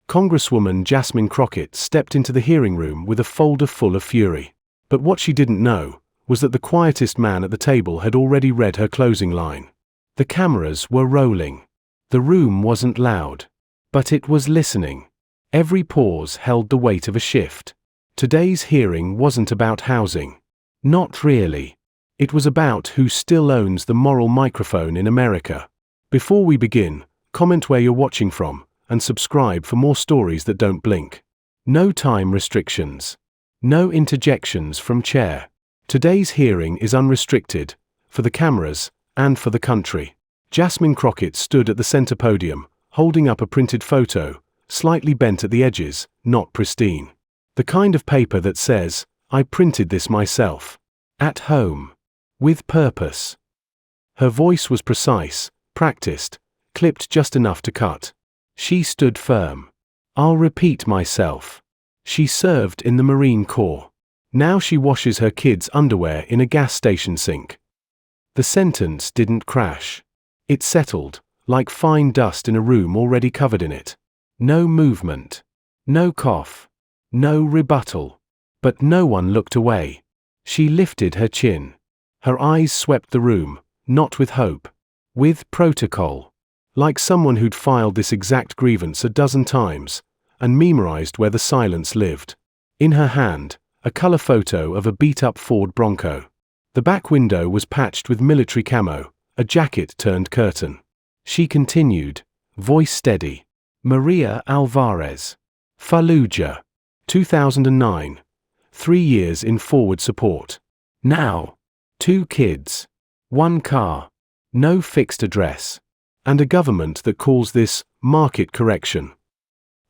Congresswoman Jasmine Crockett stepped into the hearing room with a folder full of fury. But what she didn't know was that the quietest man at the table had already read her closing line. The cameras were rolling. The room wasn't loud, but it was listening. Every pause held the weight of a shift. Today's hearing wasn't about housing. Not really. It was about who still owns the moral microphone in America. Before we begin, comment where you're watching from, and subscribe for more stories that don't blink. No time restrictions. No interjections from chair. Today's hearing is unrestricted, for the cameras, and for the country. Jasmine Crockett stood at the center podium, holding up a printed photo, slightly bent at the edges, not pristine. The kind of paper that says, "I printed this myself. At home. With purpose." Her voice was precise, practiced, clipped just enough to cut. She stood firm. "I'll repeat myself. She served in the Marine Corps. Now she washes her kids' underwear in a gas station sink." The sentence didn't crash. It settled, like fine dust in a room already covered in it. No movement. No cough. No rebuttal. But no one looked away. She lifted her chin. Her eyes swept the room, not with hope. With protocol. Like someone who'd filed this exact grievance a dozen times, and memorized where the silence lived. In her hand, a color photo of a beat-up Ford Bronco. The back window was patched with military camo, a jacket turned curtain. She continued, voice steady. "Maria Alvarez. Fallujah. 2009. 3 years in forward support. Now. 2 kids. 1 car. No fixed address. And a government that calls this market correction."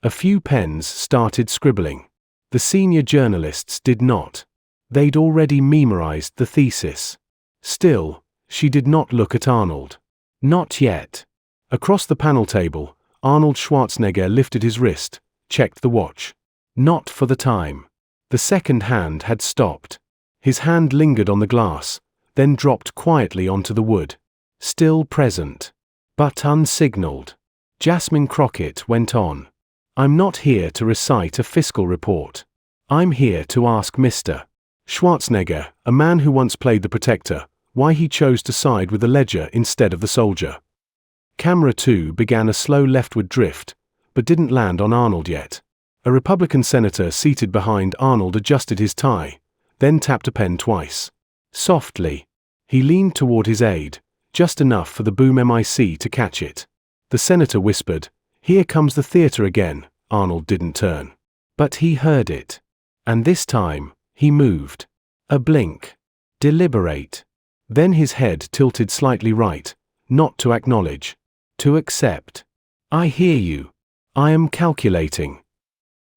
A few pens started scribbling. The senior journalists did not. They'd already memorized the thesis. Still, she did not look at Arnold. Not yet. Across the panel table, Arnold Schwarzenegger lifted his wrist, checked the watch. Not for the time. The second hand had stopped. His hand lingered on the glass, then dropped quietly onto the wood. Still present. But unsignaled. Jasmine Crockett went on. "I'm not here to recite a fiscal report. I'm here to ask Mr. Schwarzenegger, a man who once played the protector, why he chose to side with the ledger instead of the soldier." Camera 2 began a slow leftward drift, but didn't land on Arnold yet. A Republican senator seated behind Arnold adjusted his tie, then tapped a pen twice. Softly. He leaned toward his aide, just enough for the boom mic to catch it. The senator whispered, "Here comes the theater again." Arnold didn't turn. But he heard it. And this time, he moved. A blink. Deliberate. Then his head tilted slightly right, not to acknowledge. To accept. "I hear you. I am calculating."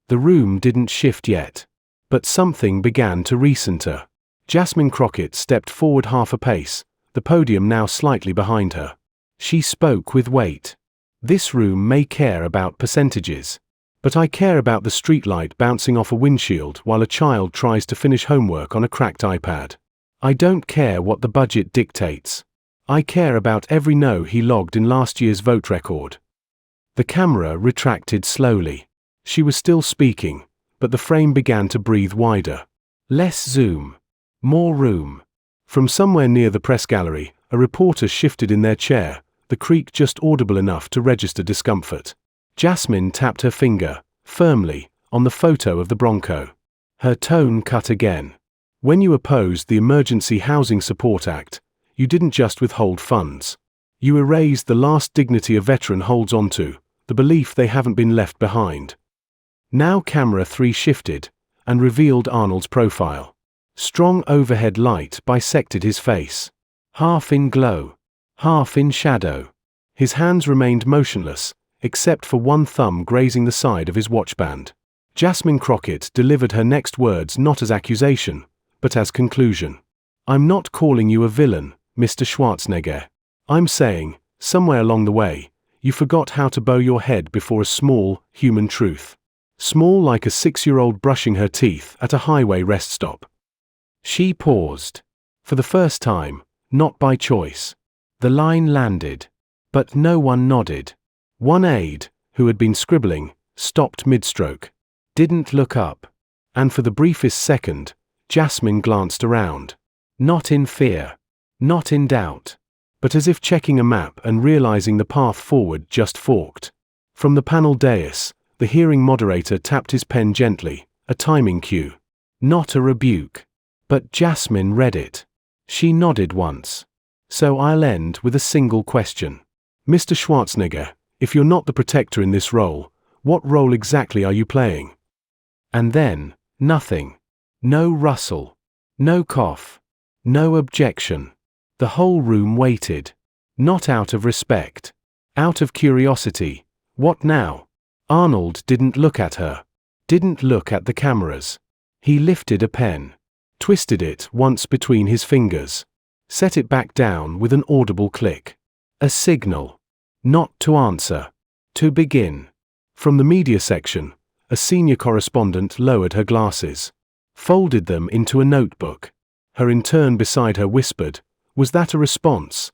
The room didn't shift yet. But something began to recenter. Jasmine Crockett stepped forward half a pace, the podium now slightly behind her. She spoke with weight. "This room may care about percentages. But I care about the streetlight bouncing off a windshield while a child tries to finish homework on a cracked iPad. I don't care what the budget dictates. I care about every no he logged in last year's vote record." The camera retracted slowly. She was still speaking, but the frame began to breathe wider. Less zoom. More room. From somewhere near the press gallery, a reporter shifted in their chair, the creak just audible enough to register discomfort. Jasmine tapped her finger, firmly, on the photo of the Bronco. Her tone cut again. "When you opposed the Emergency Housing Support Act, you didn't just withhold funds. You erased the last dignity a veteran holds onto, the belief they haven't been left behind." Now camera 3 shifted, and revealed Arnold's profile. Strong overhead light bisected his face. Half in glow. Half in shadow. His hands remained motionless, except for one thumb grazing the side of his watchband. Jasmine Crockett delivered her next words not as accusation, but as conclusion. "I'm not calling you a villain, Mr. Schwarzenegger. I'm saying, somewhere along the way, you forgot how to bow your head before a small, human truth. Small like a 6-year-old brushing her teeth at a highway rest stop." She paused. For the first time, not by choice. The line landed. But no one nodded. One aide, who had been scribbling, stopped mid-stroke, didn't look up, and for the briefest second, Jasmine glanced around. Not in fear, not in doubt, but as if checking a map and realizing the path forward just forked. From the panel dais, the hearing moderator tapped his pen gently, a timing cue. Not a rebuke. But Jasmine read it. She nodded once. So I'll end with a single question. Mr. Schwarzenegger, if you're not the protector in this role, what role exactly are you playing? And then, nothing. No rustle. No cough. No objection. The whole room waited. Not out of respect. Out of curiosity. What now? Arnold didn't look at her. Didn't look at the cameras. He lifted a pen. Twisted it once between his fingers. Set it back down with an audible click. A signal. Not to answer. To begin. From the media section, a senior correspondent lowered her glasses. Folded them into a notebook. Her intern beside her whispered, "Was that a response?"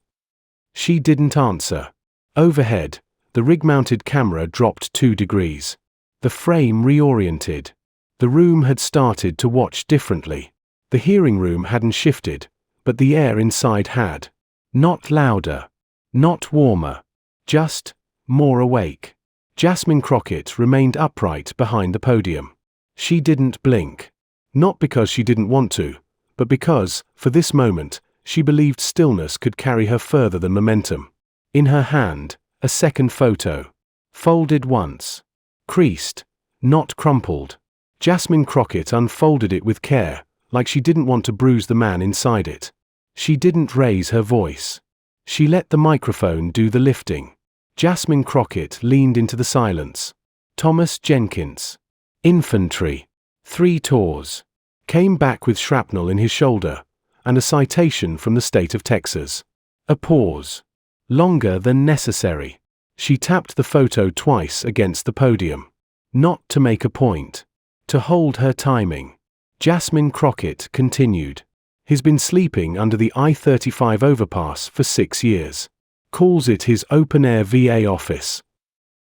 She didn't answer. Overhead, the rig-mounted camera dropped 2 degrees. The frame reoriented. The room had started to watch differently. The hearing room hadn't shifted, but the air inside had. Not louder. Not warmer. Just more awake. Jasmine Crockett remained upright behind the podium. She didn't blink. Not because she didn't want to, but because, for this moment, she believed stillness could carry her further than momentum. In her hand, a second photo. Folded once. Creased. Not crumpled. Jasmine Crockett unfolded it with care, like she didn't want to bruise the man inside it. She didn't raise her voice. She let the microphone do the lifting. Jasmine Crockett leaned into the silence. Thomas Jenkins. Infantry. 3 tours. Came back with shrapnel in his shoulder, and a citation from the state of Texas. A pause. Longer than necessary. She tapped the photo twice against the podium. Not to make a point. To hold her timing. Jasmine Crockett continued. He's been sleeping under the I-35 overpass for 6 years. Calls it his open-air VA office.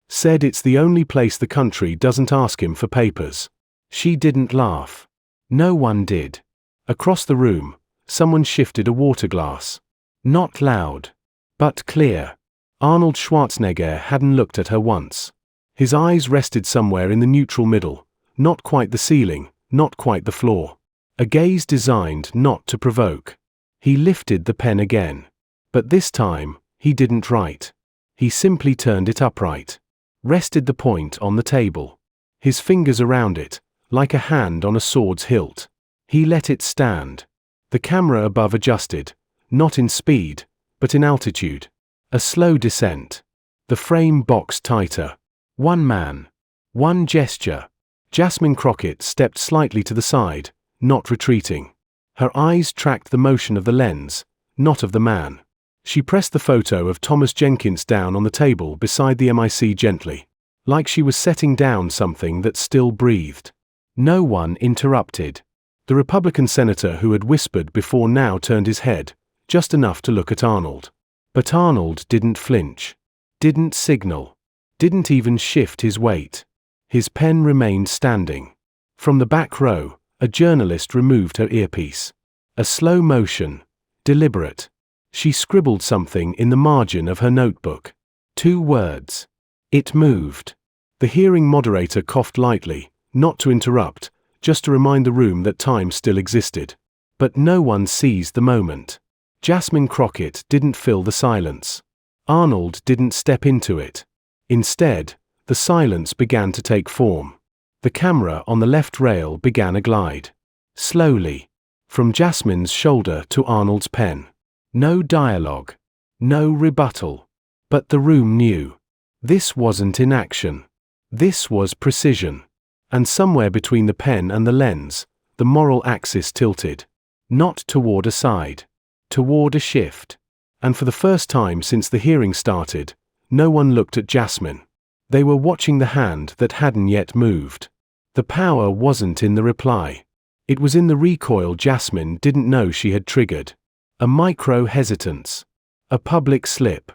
Said it's the only place the country doesn't ask him for papers. She didn't laugh. No one did. Across the room, someone shifted a water glass. Not loud, but clear. Arnold Schwarzenegger hadn't looked at her once. His eyes rested somewhere in the neutral middle, not quite the ceiling, not quite the floor. A gaze designed not to provoke. He lifted the pen again. But this time, he didn't write. He simply turned it upright. Rested the point on the table. His fingers around it, like a hand on a sword's hilt. He let it stand. The camera above adjusted, not in speed, but in altitude. A slow descent. The frame boxed tighter. One man. One gesture. Jasmine Crockett stepped slightly to the side, not retreating. Her eyes tracked the motion of the lens, not of the man. She pressed the photo of Thomas Jenkins down on the table beside the MIC gently, like she was setting down something that still breathed. No one interrupted. The Republican senator who had whispered before now turned his head, just enough to look at Arnold. But Arnold didn't flinch. Didn't signal. Didn't even shift his weight. His pen remained standing. From the back row, a journalist removed her earpiece. A slow motion. Deliberate. She scribbled something in the margin of her notebook. 2 words. It moved. The hearing moderator coughed lightly, not to interrupt, just to remind the room that time still existed. But no one seized the moment. Jasmine Crockett didn't fill the silence. Arnold didn't step into it. Instead, the silence began to take form. The camera on the left rail began a glide. Slowly. From Jasmine's shoulder to Arnold's pen. No dialogue. No rebuttal. But the room knew. This wasn't inaction. This was precision. And somewhere between the pen and the lens, the moral axis tilted. Not toward a side. Toward a shift. And for the first time since the hearing started, no one looked at Jasmine. They were watching the hand that hadn't yet moved. The power wasn't in the reply. It was in the recoil Jasmine didn't know she had triggered. A micro-hesitance. A public slip.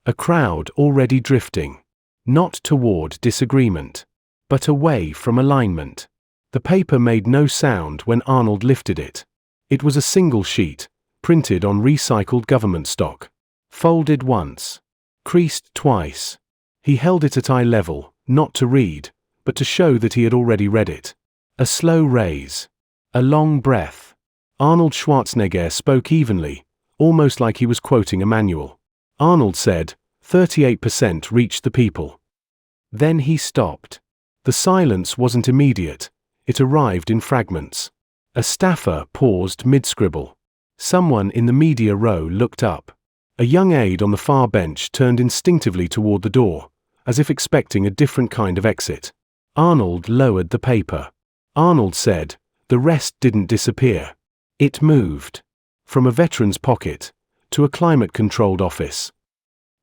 A crowd already drifting. Not toward disagreement. but away from alignment. The paper made no sound when Arnold lifted it. It was a single sheet, printed on recycled government stock. Folded once. Creased twice. He held it at eye level, not to read, but to show that he had already read it. A slow raise. A long breath. Arnold Schwarzenegger spoke evenly, almost like he was quoting a manual. Arnold said, 38% reached the people. Then he stopped. The silence wasn't immediate. It arrived in fragments. A staffer paused mid-scribble. Someone in the media row looked up. A young aide on the far bench turned instinctively toward the door, as if expecting a different kind of exit. Arnold lowered the paper. Arnold said, the rest didn't disappear. It moved. From a veteran's pocket, to a climate-controlled office.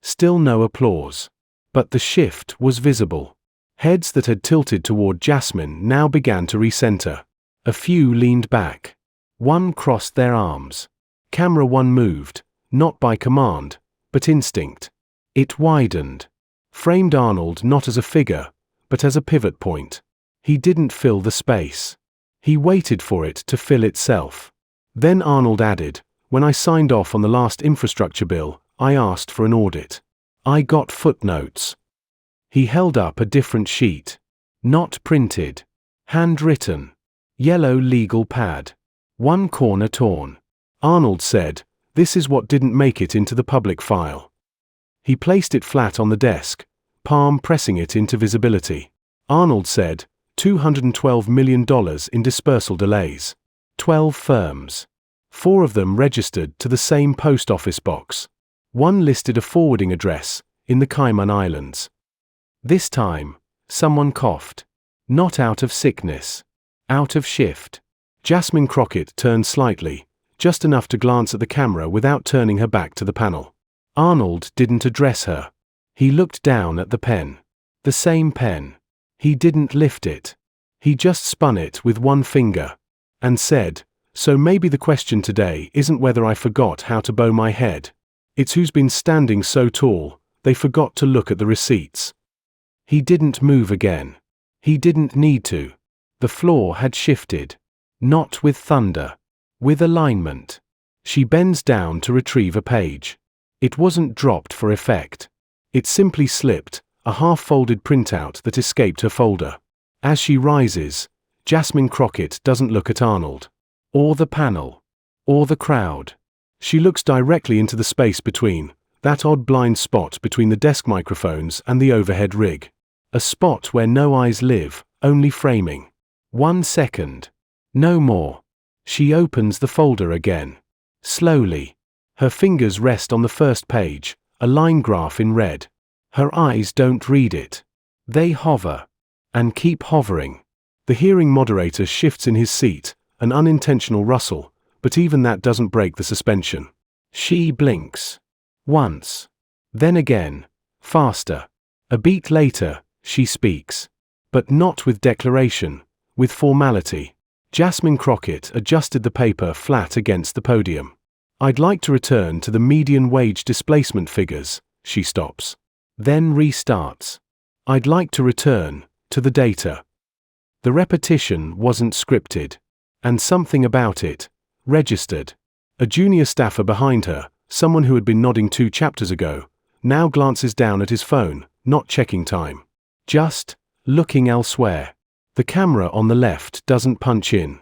Still no applause. But the shift was visible. Heads that had tilted toward Jasmine now began to recenter. A few leaned back. One crossed their arms. Camera one moved, not by command, but instinct. It widened. Framed Arnold not as a figure, but as a pivot point. He didn't fill the space. He waited for it to fill itself. Then Arnold added, when I signed off on the last infrastructure bill, I asked for an audit. I got footnotes. He held up a different sheet. Not printed. Handwritten. Yellow legal pad. One corner torn. Arnold said, this is what didn't make it into the public file. He placed it flat on the desk, palm pressing it into visibility. Arnold said, $212 million in dispersal delays. 12 firms. 4 of them registered to the same post office box. One listed a forwarding address, in the Cayman Islands. This time, someone coughed. Not out of sickness. Out of shift. Jasmine Crockett turned slightly, just enough to glance at the camera without turning her back to the panel. Arnold didn't address her. He looked down at the pen. The same pen. He didn't lift it. He just spun it with one finger. And said, so maybe the question today isn't whether I forgot how to bow my head. It's who's been standing so tall, they forgot to look at the receipts. He didn't move again. He didn't need to. The floor had shifted. Not with thunder. With alignment. She bends down to retrieve a page. It wasn't dropped for effect. It simply slipped, a half-folded printout that escaped her folder. As she rises, Jasmine Crockett doesn't look at Arnold. Or the panel. Or the crowd. She looks directly into the space between, that odd blind spot between the desk microphones and the overhead rig. A spot where no eyes live, only framing. 1 second. No more. She opens the folder again. Slowly. Her fingers rest on the first page, a line graph in red. Her eyes don't read it. They hover. And keep hovering. The hearing moderator shifts in his seat, an unintentional rustle, but even that doesn't break the suspension. She blinks. Once. Then again. Faster. A beat later, she speaks. But not with declaration, with formality. Jasmine Crockett adjusted the paper flat against the podium. I'd like to return to the median wage displacement figures, she stops. Then restarts. I'd like to return to the data. The repetition wasn't scripted. And something about it, registered. A junior staffer behind her, someone who had been nodding 2 chapters ago, now glances down at his phone, not checking time. Just looking elsewhere. The camera on the left doesn't punch in.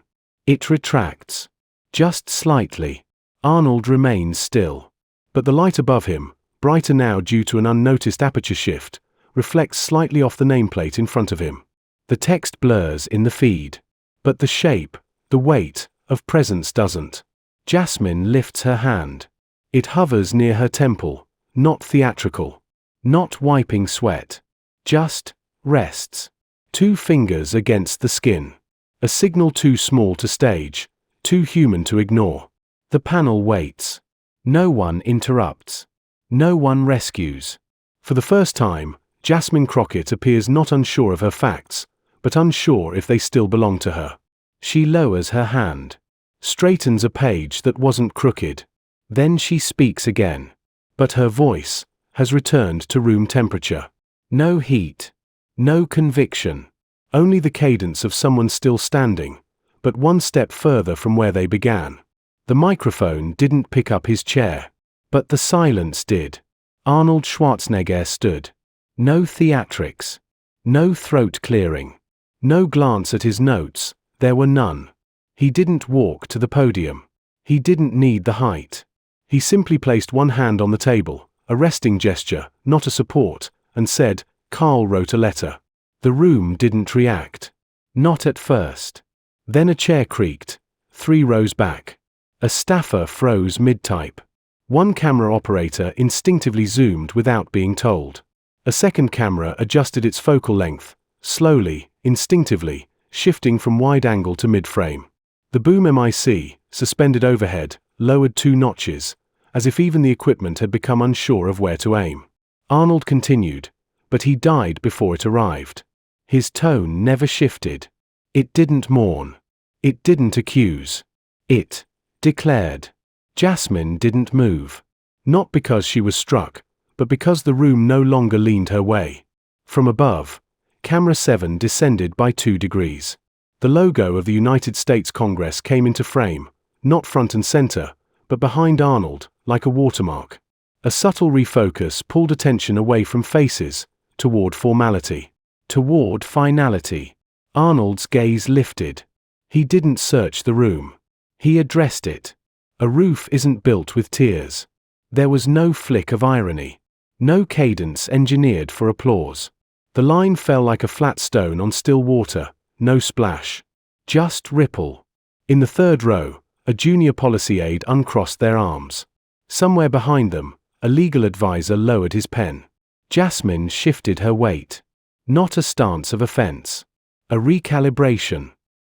It retracts. Just slightly. Arnold remains still. But the light above him, brighter now due to an unnoticed aperture shift, reflects slightly off the nameplate in front of him. The text blurs in the feed. But the shape, the weight, of presence doesn't. Jasmine lifts her hand. It hovers near her temple, not theatrical. Not wiping sweat. Just rests. 2 fingers against the skin. A signal too small to stage, too human to ignore. The panel waits. No one interrupts. No one rescues. For the first time, Jasmine Crockett appears not unsure of her facts, but unsure if they still belong to her. She lowers her hand. Straightens a page that wasn't crooked. Then she speaks again. But her voice has returned to room temperature. No heat. No conviction. Only the cadence of someone still standing, but one step further from where they began. The microphone didn't pick up his chair, but the silence did. Arnold Schwarzenegger stood. No theatrics. No throat clearing. No glance at his notes, there were none. He didn't walk to the podium. He didn't need the height. He simply placed one hand on the table, a resting gesture, not a support, and said, "Carl wrote a letter." The room didn't react. Not at first. Then a chair creaked, 3 rows back. A staffer froze mid-type. One camera operator instinctively zoomed without being told. A second camera adjusted its focal length, slowly, instinctively, shifting from wide angle to mid-frame. The boom mic, suspended overhead, lowered 2 notches, as if even the equipment had become unsure of where to aim. Arnold continued, but he died before it arrived. His tone never shifted. It didn't mourn. It didn't accuse. It declared. Jasmine didn't move. Not because she was struck, but because the room no longer leaned her way. From above, camera 7 descended by 2 degrees. The logo of the United States Congress came into frame, not front and center, but behind Arnold, like a watermark. A subtle refocus pulled attention away from faces, toward formality, toward finality. Arnold's gaze lifted. He didn't search the room. He addressed it. A roof isn't built with tears. There was no flick of irony. No cadence engineered for applause. The line fell like a flat stone on still water, no splash. Just ripple. In the 3rd row, a junior policy aide uncrossed their arms. Somewhere behind them, a legal advisor lowered his pen. Jasmine shifted her weight. Not a stance of offense. A recalibration.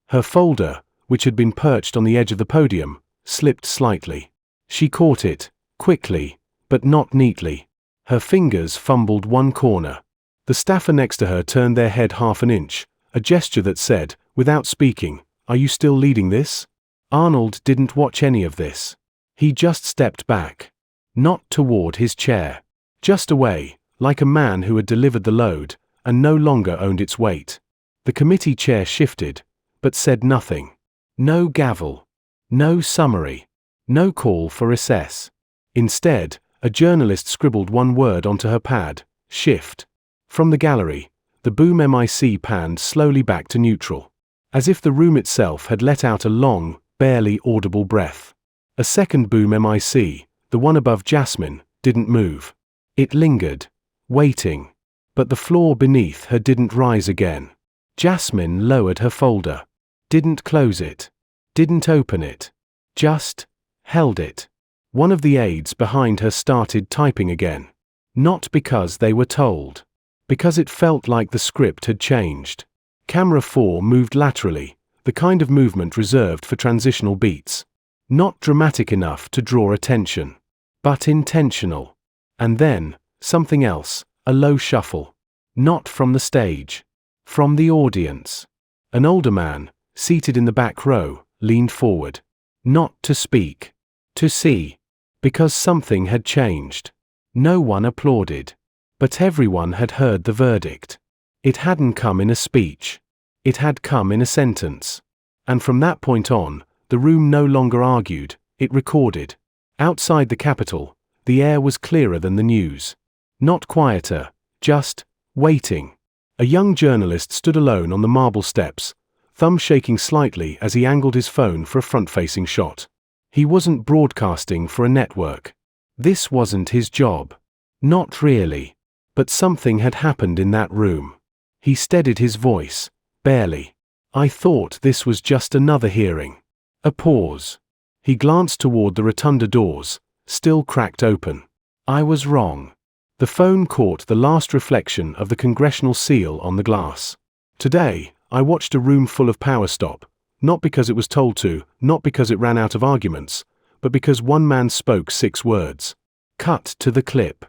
Her folder, which had been perched on the edge of the podium, slipped slightly. She caught it, quickly, but not neatly. Her fingers fumbled one corner. The staffer next to her turned their head half an inch, a gesture that said, without speaking, "Are you still leading this?" Arnold didn't watch any of this. He just stepped back. Not toward his chair. Just away, like a man who had delivered the load, and no longer owned its weight. The committee chair shifted, but said nothing. No gavel. No summary. No call for recess. Instead, a journalist scribbled one word onto her pad, shift. From the gallery, the boom mic panned slowly back to neutral, as if the room itself had let out a long, barely audible breath. A second boom mic, the one above Jasmine, didn't move. It lingered, waiting, but the floor beneath her didn't rise again. Jasmine lowered her folder, didn't close it, didn't open it, just held it. One of the aides behind her started typing again. Not because they were told. Because it felt like the script had changed. Camera 4 moved laterally, the kind of movement reserved for transitional beats. Not dramatic enough to draw attention, but intentional. And then, something else, a low shuffle. Not from the stage. From the audience. An older man, seated in the back row, leaned forward. Not to speak. To see. Because something had changed. No one applauded. But everyone had heard the verdict. It hadn't come in a speech. It had come in a sentence. And from that point on, the room no longer argued, it recorded. Outside the Capitol, the air was clearer than the news. Not quieter, just waiting. A young journalist stood alone on the marble steps, thumb shaking slightly as he angled his phone for a front-facing shot. He wasn't broadcasting for a network. This wasn't his job. Not really. But something had happened in that room. He steadied his voice, barely. I thought this was just another hearing. A pause. He glanced toward the rotunda doors, still cracked open. I was wrong. The phone caught the last reflection of the congressional seal on the glass. Today, I watched a room full of power stop, not because it was told to, not because it ran out of arguments, but because one man spoke 6 words. Cut to the clip.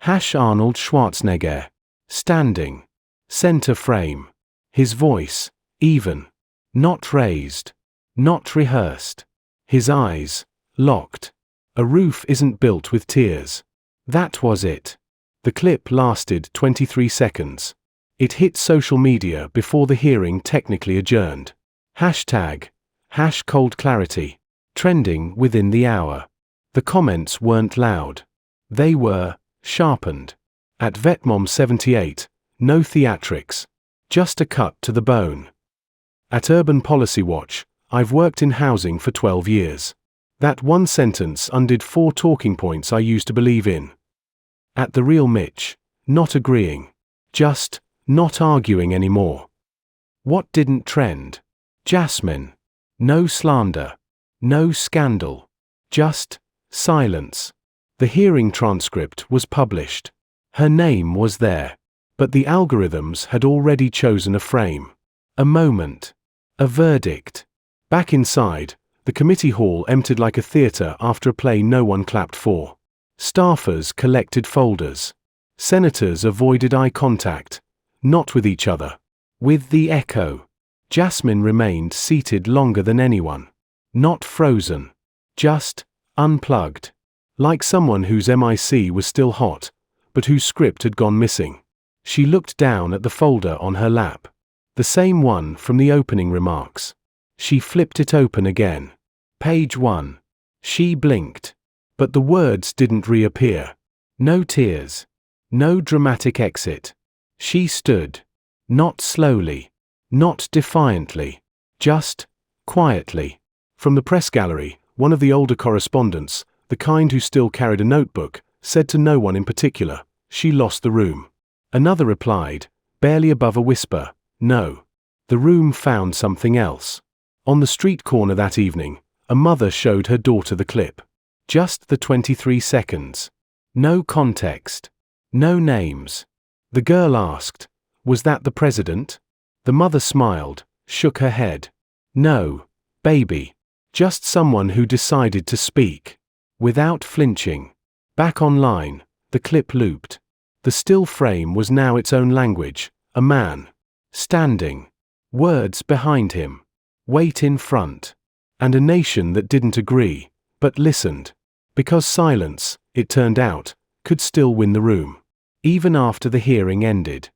Arnold Schwarzenegger. Standing. Center frame. His voice, even. Not raised. Not rehearsed. His eyes, locked. A roof isn't built with tears. That was it. The clip lasted 23 seconds. It hit social media before the hearing technically adjourned. Hashtag #ColdClarity, trending within the hour. The comments weren't loud. They were sharpened. At VetMom78, no theatrics. Just a cut to the bone. At Urban Policy Watch, I've worked in housing for 12 years. That one sentence undid 4 talking points I used to believe in. At The Real Mitch, not agreeing. Just not arguing anymore. What didn't trend? Jasmine. No slander. No scandal. Just silence. The hearing transcript was published. Her name was there. But the algorithms had already chosen a frame. A moment. A verdict. Back inside, the committee hall emptied like a theater after a play no one clapped for. Staffers collected folders. Senators avoided eye contact. Not with each other. With the echo. Jasmine remained seated longer than anyone. Not frozen. Just unplugged. Like someone whose MIC was still hot, but whose script had gone missing. She looked down at the folder on her lap. The same one from the opening remarks. She flipped it open again. Page 1. She blinked. But the words didn't reappear. No tears. No dramatic exit. She stood. Not slowly. Not defiantly. Just quietly. From the press gallery, one of the older correspondents, the kind who still carried a notebook, said to no one in particular, "She lost the room." Another replied, barely above a whisper, "No. The room found something else." On the street corner that evening, a mother showed her daughter the clip. Just the 23 seconds. No context. No names. The girl asked, "Was that the president?" The mother smiled, shook her head. "No, baby. Just someone who decided to speak." Without flinching. Back online, the clip looped. The still frame was now its own language, a man. Standing. Words behind him. Weight in front. And a nation that didn't agree, but listened. Because silence, it turned out, could still win the room. Even after the hearing ended.